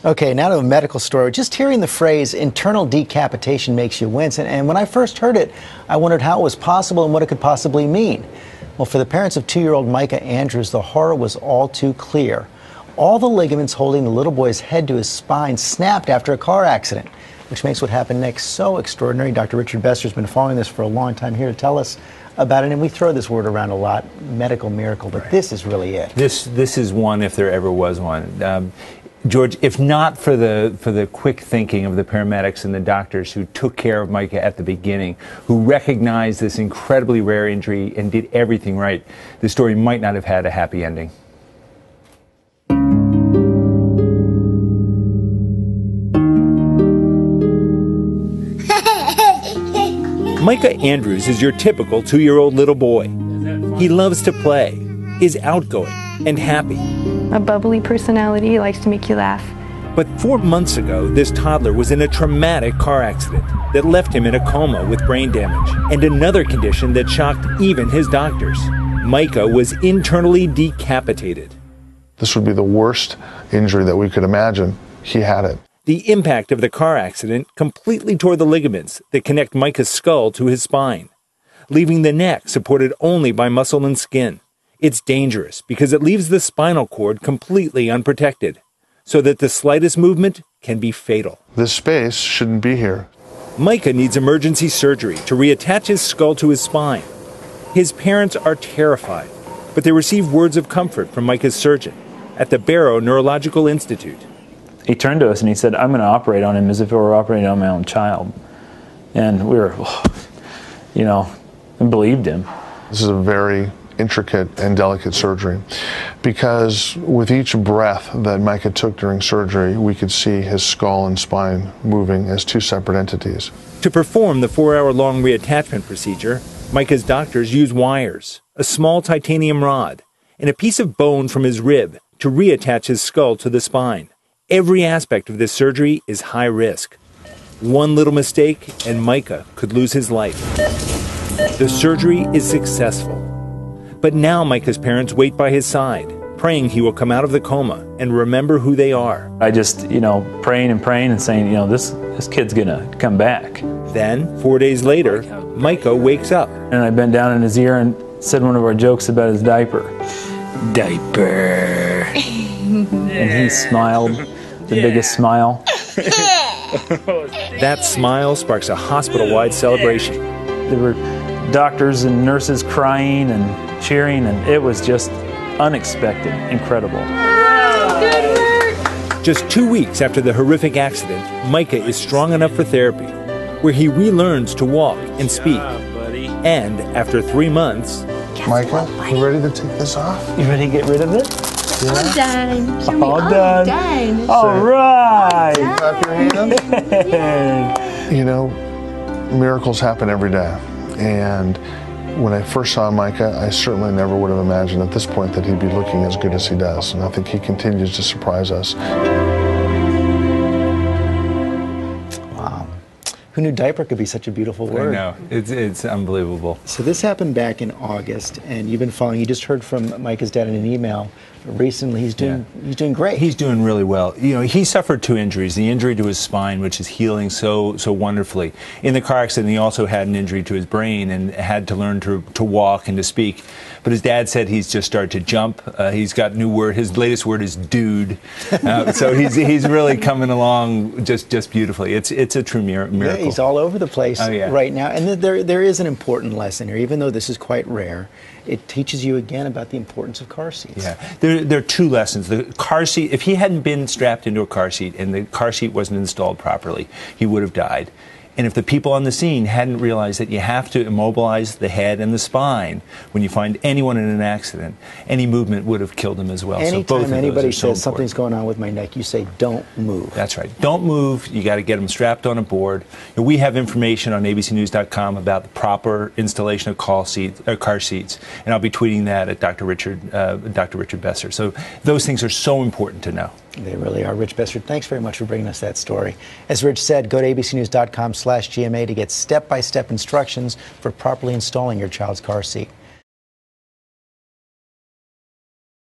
Okay, now to a medical story. Just hearing the phrase internal decapitation makes you wince. And when I first heard it, I wondered how it was possible and what it could possibly mean. Well, for the parents of 2-year-old Micah Andrews, the horror was all too clear. All the ligaments holding the little boy's head to his spine snapped after a car accident, which makes what happened next so extraordinary. Dr. Richard Besser has been following this for a long time, here to tell us about it. And we throw this word around a lot, medical miracle, but this is really it. This is one if there ever was one. George, if not for the quick thinking of the paramedics and the doctors who took care of Micah at the beginning, who recognized this incredibly rare injury and did everything right, the story might not have had a happy ending. Micah Andrews is your typical 2-year-old little boy. He loves to play, is outgoing and happy. A bubbly personality, he likes to make you laugh. But 4 months ago, this toddler was in a traumatic car accident that left him in a coma with brain damage and another condition that shocked even his doctors. Micah was internally decapitated. This would be the worst injury that we could imagine. He had it. The impact of the car accident completely tore the ligaments that connect Micah's skull to his spine, leaving the neck supported only by muscle and skin. It's dangerous because it leaves the spinal cord completely unprotected, so that the slightest movement can be fatal. This space shouldn't be here. Micah needs emergency surgery to reattach his skull to his spine. His parents are terrified, but they receive words of comfort from Micah's surgeon at the Barrow Neurological Institute. He turned to us and he said, "I'm going to operate on him as if I were operating on my own child." And we were, and believed him. This is a very intricate and delicate surgery because with each breath that Micah took during surgery, we could see his skull and spine moving as two separate entities. To perform the 4-hour-long reattachment procedure, Micah's doctors use wires, a small titanium rod, and a piece of bone from his rib to reattach his skull to the spine. Every aspect of this surgery is high risk. One little mistake and Micah could lose his life. The surgery is successful. But now Micah's parents wait by his side, praying he will come out of the coma and remember who they are. I just, praying and saying, this kid's going to come back. Then, 4 days later, Micah wakes up. And I bent down in his ear and said one of our jokes about his diaper. Diaper. And he smiled, the biggest smile. That smile sparks a hospital-wide celebration. There were doctors and nurses crying and cheering, and it was just unexpected, incredible. Just 2 weeks after the horrific accident, Micah is strong enough for therapy, where he relearns to walk and speak. And after 3 months... Micah, you ready to take this off? You ready to get rid of it? Yeah. All done. All done. Done. All right. Clap your hands. Miracles happen every day. And when I first saw Micah, I certainly never would have imagined at this point that he'd be looking as good as he does. And I think he continues to surprise us. Wow. Who knew diaper could be such a beautiful word? I know. It's unbelievable. So this happened back in August, and you've been following. You just heard from Micah's dad in an email recently. He's doing great. He's doing really well. He suffered 2 injuries. The injury to his spine, which is healing so wonderfully. In the car accident, he also had an injury to his brain and had to learn to walk and to speak. But his dad said he's just started to jump. He's got a new word. His latest word is dude. So he's really coming along just beautifully. It's a true miracle. Yeah, he's all over the place yeah. right now. And there is an important lesson here, even though this is quite rare. It teaches you again about the importance of car seats. Yeah, there are 2 lessons. The car seat, if he hadn't been strapped into a car seat and the car seat wasn't installed properly, he would have died. And if the people on the scene hadn't realized that you have to immobilize the head and the spine when you find anyone in an accident, any movement would have killed him as well. Anytime so both of anybody those are says something's going on with my neck, you say, don't move. That's right. Don't move. You got to get them strapped on a board. And we have information on abcnews.com about the proper installation of car seats, and I'll be tweeting that at Dr. Richard Besser. So those things are so important to know. They really are. Rich Besser, thanks very much for bringing us that story. As Rich said, go to abcnews.com/GMA to get step-by-step instructions for properly installing your child's car seat.